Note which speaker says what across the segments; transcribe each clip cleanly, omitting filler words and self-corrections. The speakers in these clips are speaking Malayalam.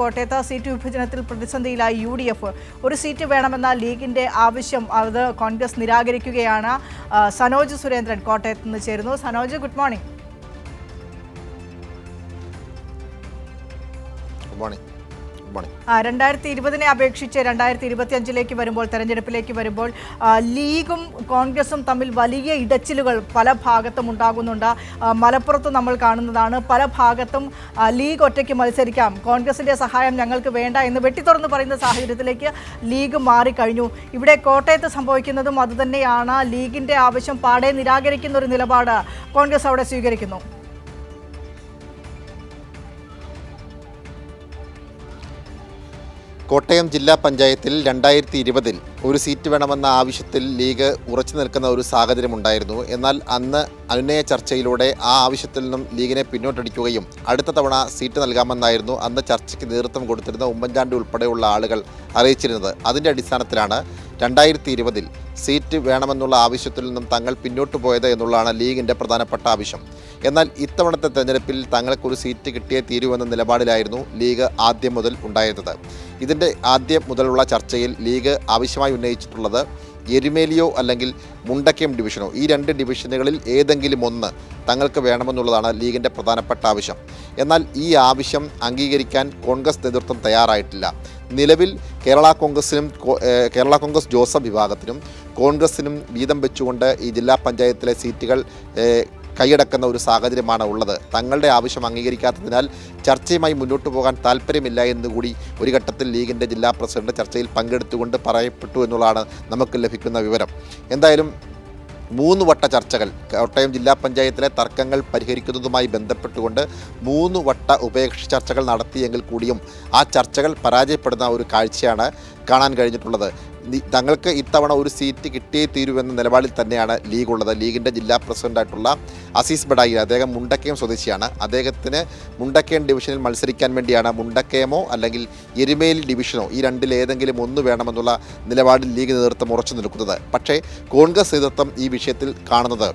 Speaker 1: കോട്ടയത്ത് സീറ്റ് വിഭജനത്തിൽ പ്രതിസന്ധിയിലായി UDF. ഒരു സീറ്റ് വേണമെന്ന ലീഗിന്റെ ആവശ്യം അത് കോൺഗ്രസ് നിരാകരിക്കുകയാണ്. സനോജ് സുരേന്ദ്രൻ കോട്ടയത്ത് നിന്ന് ചേരുന്നു. Sanoj, good morning.
Speaker 2: Good morning.
Speaker 1: 2020 അപേക്ഷിച്ച് 2025 വരുമ്പോൾ, തെരഞ്ഞെടുപ്പിലേക്ക് വരുമ്പോൾ ലീഗും കോൺഗ്രസും തമ്മിൽ വലിയ ഇടച്ചിലുകൾ പല ഭാഗത്തും ഉണ്ടാകുന്നുണ്ട്. മലപ്പുറത്ത് നമ്മൾ കാണുന്നതാണ്. പല ഭാഗത്തും ലീഗ് ഒറ്റയ്ക്ക് മത്സരിക്കാം, കോൺഗ്രസിന്റെ സഹായം ഞങ്ങൾക്ക് വേണ്ട എന്ന് വെട്ടിത്തുറന്ന് പറയുന്ന സാഹചര്യത്തിലേക്ക് ലീഗ് മാറിക്കഴിഞ്ഞു. ഇവിടെ കോട്ടയത്ത് സംഭവിക്കുന്നതും അതുതന്നെയാണ്. ലീഗിന്റെ ആവശ്യം പാടെ നിരാകരിക്കുന്ന ഒരു നിലപാട് കോൺഗ്രസ് അവിടെ സ്വീകരിക്കുന്നു.
Speaker 2: കോട്ടയം ജില്ലാ പഞ്ചായത്തിൽ 2020 ഒരു സീറ്റ് വേണമെന്ന ആവശ്യത്തിൽ ലീഗ് ഉറച്ചു നിൽക്കുന്ന ഒരു സാഹചര്യമുണ്ടായിരുന്നു. എന്നാൽ അന്ന് അനുനയ ചർച്ചയിലൂടെ ആ ആവശ്യത്തിൽ നിന്നും ലീഗിനെ പിന്നോട്ടടിക്കുകയും അടുത്ത തവണ സീറ്റ് നൽകാമെന്നായിരുന്നു അന്ന് ചർച്ചയ്ക്ക് നേതൃത്വം കൊടുത്തിരുന്ന ഉമ്മൻചാണ്ടി ഉൾപ്പെടെയുള്ള ആളുകൾ അറിയിച്ചിരുന്നത്. അതിൻ്റെ അടിസ്ഥാനത്തിലാണ് 2020 സീറ്റ് വേണമെന്നുള്ള ആവശ്യത്തിൽ നിന്നും തങ്ങൾ പിന്നോട്ട് പോയത് എന്നുള്ളതാണ് ലീഗിൻ്റെ പ്രധാനപ്പെട്ട ആവശ്യം. എന്നാൽ ഇത്തവണത്തെ തെരഞ്ഞെടുപ്പിൽ തങ്ങൾക്കൊരു സീറ്റ് കിട്ടിയേ തീരുവെന്ന നിലപാടിലായിരുന്നു ലീഗ് ആദ്യം മുതൽ ഉണ്ടായിരുന്നത്. ഇതിൻ്റെ ആദ്യം മുതലുള്ള ചർച്ചയിൽ ലീഗ് ആവശ്യമായി ഉന്നയിച്ചിട്ടുള്ളത് എരുമേലിയോ അല്ലെങ്കിൽ മുണ്ടക്കയം ഡിവിഷനോ, ഈ 2 ഡിവിഷനുകളിൽ ഏതെങ്കിലും ഒന്ന് തങ്ങൾക്ക് വേണമെന്നുള്ളതാണ് ലീഗിൻ്റെ പ്രധാനപ്പെട്ട ആവശ്യം. എന്നാൽ ഈ ആവശ്യം അംഗീകരിക്കാൻ കോൺഗ്രസ് നേതൃത്വം തയ്യാറായിട്ടില്ല. നിലവിൽ കേരള കോൺഗ്രസ് ജോസഫ് വിഭാഗത്തിനും കോൺഗ്രസിനും വീതം വെച്ചുകൊണ്ട് ഈ ജില്ലാ പഞ്ചായത്തിലെ സീറ്റുകൾ കൈയടക്കുന്ന ഒരു സാഹചര്യമാണ് ഉള്ളത്. തങ്ങളുടെ ആവശ്യം അംഗീകരിക്കാത്തതിനാൽ ചർച്ചയുമായി മുന്നോട്ട് പോകാൻ താല്പര്യമില്ല എന്നുകൂടി ഒരു ഘട്ടത്തിൽ ലീഗിൻ്റെ ജില്ലാ പ്രസിഡന്റ് ചർച്ചയിൽ പങ്കെടുത്തുകൊണ്ട് പറയപ്പെട്ടു എന്നുള്ളതാണ് നമുക്ക് ലഭിക്കുന്ന വിവരം. എന്തായാലും 3 വട്ട ചർച്ചകൾ, കോട്ടയം ജില്ലാ പഞ്ചായത്തിലെ തർക്കങ്ങൾ പരിഹരിക്കുന്നതുമായി ബന്ധപ്പെട്ടുകൊണ്ട് 3 വട്ട ഉഭയകക്ഷി ചർച്ചകൾ നടത്തിയെങ്കിൽ കൂടിയും ആ ചർച്ചകൾ പരാജയപ്പെടുന്ന ഒരു കാഴ്ചയാണ് കാണാൻ കഴിഞ്ഞിട്ടുള്ളത്. തങ്ങൾക്ക് ഇത്തവണ ഒരു സീറ്റ് കിട്ടിയേ തീരുവെന്ന നിലപാടിൽ തന്നെയാണ് ലീഗ് ഉള്ളത്. ലീഗിൻ്റെ ജില്ലാ പ്രസിഡൻ്റായിട്ടുള്ള അസീസ് ബഡായി, അദ്ദേഹം മുണ്ടക്കയം സ്വദേശിയാണ്. അദ്ദേഹത്തിന് മുണ്ടക്കയം ഡിവിഷനിൽ മത്സരിക്കാൻ വേണ്ടിയാണ് മുണ്ടക്കയമോ അല്ലെങ്കിൽ എരുമേലി ഡിവിഷനോ, ഈ 2ൽ ഏതെങ്കിലും ഒന്ന് വേണമെന്നുള്ള നിലപാടിൽ ലീഗ് നേതൃത്വം ഉറച്ചു നിൽക്കുന്നത്. പക്ഷേ കോൺഗ്രസ് നേതൃത്വം ഈ വിഷയത്തിൽ കാണുന്നത്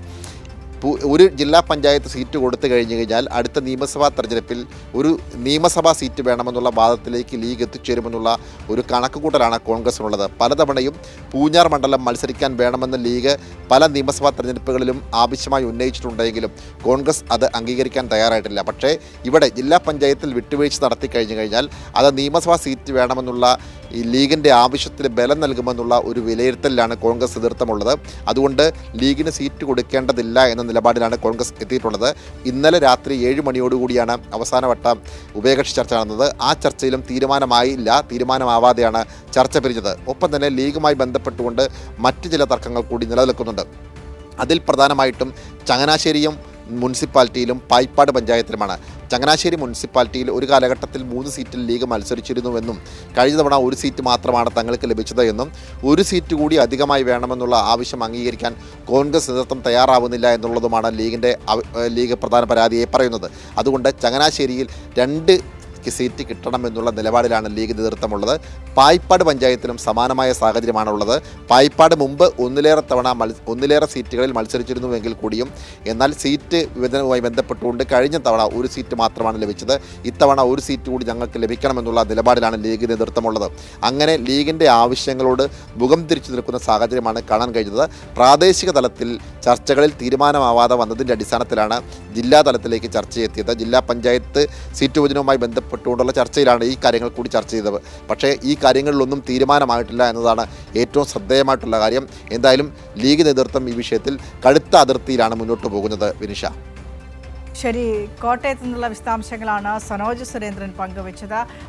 Speaker 2: ഒരു ജില്ലാ പഞ്ചായത്ത് സീറ്റ് കൊടുത്തു കഴിഞ്ഞു കഴിഞ്ഞാൽ അടുത്ത നിയമസഭാ തെരഞ്ഞെടുപ്പിൽ ഒരു നിയമസഭാ സീറ്റ് വേണമെന്നുള്ള വാദത്തിലേക്ക് ലീഗ് എത്തിച്ചേരുമെന്നുള്ള ഒരു കണക്കുകൂട്ടലാണ് കോൺഗ്രസിനുള്ളത്. പലതവണയും പൂഞ്ഞാർ മണ്ഡലം മത്സരിക്കാൻ വേണമെന്ന് ലീഗ് പല നിയമസഭാ തെരഞ്ഞെടുപ്പുകളിലും ആവശ്യമായി ഉന്നയിച്ചിട്ടുണ്ടെങ്കിലും കോൺഗ്രസ് അത് അംഗീകരിക്കാൻ തയ്യാറായിട്ടില്ല. പക്ഷേ ഇവിടെ ജില്ലാ പഞ്ചായത്തിൽ വിട്ടുവീഴ്ച നടത്തി കഴിഞ്ഞു കഴിഞ്ഞാൽ അത് നിയമസഭാ സീറ്റ് വേണമെന്നുള്ള ഈ ലീഗിൻ്റെ ആവശ്യത്തിന് ബലം നൽകുമെന്നുള്ള ഒരു വിലയിരുത്തലിലാണ് കോൺഗ്രസ് നേതൃത്വമുള്ളത്. അതുകൊണ്ട് ലീഗിന് സീറ്റ് കൊടുക്കേണ്ടതില്ല എന്ന നിലപാടിലാണ് കോൺഗ്രസ് എത്തിയിട്ടുള്ളത്. ഇന്നലെ രാത്രി 7 മണിയോടുകൂടിയാണ് അവസാനവട്ട ഉഭയകക്ഷി ചർച്ച നടന്നത്. ആ ചർച്ചയിലും തീരുമാനമാവാതെയാണ് ചർച്ച പിരിഞ്ഞത്. ഒപ്പം തന്നെ ലീഗുമായി ബന്ധപ്പെട്ടുകൊണ്ട് മറ്റ് ചില തർക്കങ്ങൾ കൂടി നിലനിൽക്കുന്നുണ്ട്. അതിൽ പ്രധാനമായിട്ടും ചങ്ങനാശ്ശേരിയും മുനിസിപ്പാലിറ്റിയിലും പായിപ്പാട് പഞ്ചായത്തിലുമാണ്. ചങ്ങനാശ്ശേരി മുനിസിപ്പാലിറ്റിയിൽ ഒരു കാലഘട്ടത്തിൽ 3 സീറ്റിൽ ലീഗ് മത്സരിച്ചിരുന്നുവെന്നും കഴിഞ്ഞ തവണ ഒരു സീറ്റ് മാത്രമാണ് തങ്ങൾക്ക് ലഭിച്ചത് എന്നും ഒരു സീറ്റ് കൂടി അധികമായി വേണമെന്നുള്ള ആവശ്യം അംഗീകരിക്കാൻ കോൺഗ്രസ് നേതൃത്വം തയ്യാറാവുന്നില്ല എന്നുള്ളതുമാണ് ലീഗ് പ്രധാന പരാതിയായി പറയുന്നത്. അതുകൊണ്ട് ചങ്ങനാശ്ശേരിയിൽ 2 സീറ്റ് കിട്ടണമെന്നുള്ള നിലപാടിലാണ് ലീഗ് നേതൃത്വമുള്ളത്. പായിപ്പാട് പഞ്ചായത്തിലും സമാനമായ സാഹചര്യമാണുള്ളത്. പായിപ്പാട് മുമ്പ് ഒന്നിലേറെ സീറ്റുകളിൽ മത്സരിച്ചിരുന്നുവെങ്കിൽ കൂടിയും എന്നാൽ സീറ്റ് വിഭജനവുമായി ബന്ധപ്പെട്ടുകൊണ്ട് കഴിഞ്ഞ തവണ ഒരു സീറ്റ് മാത്രമാണ് ലഭിച്ചത്. ഇത്തവണ ഒരു സീറ്റ് കൂടി ഞങ്ങൾക്ക് ലഭിക്കണമെന്നുള്ള നിലപാടിലാണ് ലീഗ് നേതൃത്വമുള്ളത്. അങ്ങനെ ലീഗിൻ്റെ ആവശ്യങ്ങളോട് മുഖം തിരിച്ചു നിൽക്കുന്ന സാഹചര്യമാണ് കാണാൻ കഴിഞ്ഞത്. പ്രാദേശിക തലത്തിൽ ചർച്ചകളിൽ തീരുമാനമാവാതെ വന്നതിൻ്റെ അടിസ്ഥാനത്തിലാണ് ജില്ലാ തലത്തിലേക്ക് ചർച്ചയെത്തിയത്. ജില്ലാ പഞ്ചായത്ത് സീറ്റ് വിഭജനവുമായി ബന്ധപ്പെട്ടുകൊണ്ടുള്ള ചർച്ചയിലാണ് ഈ കാര്യങ്ങൾ കൂടി ചർച്ച ചെയ്തത്. പക്ഷേ ഈ കാര്യങ്ങളിലൊന്നും തീരുമാനമായിട്ടില്ല എന്നതാണ് ഏറ്റവും ശ്രദ്ധേയമായിട്ടുള്ള കാര്യം. എന്തായാലും ലീഗ് നേതൃത്വം ഈ വിഷയത്തിൽ കടുത്ത അതിർത്തിയിലാണ് മുന്നോട്ട് പോകുന്നത്. വിനിഷ,
Speaker 1: ശരി. കോട്ടയത്ത് നിന്നുള്ള വിശദാംശങ്ങളാണ് സനോജ് സുരേന്ദ്രൻ പങ്കുവച്ചത്.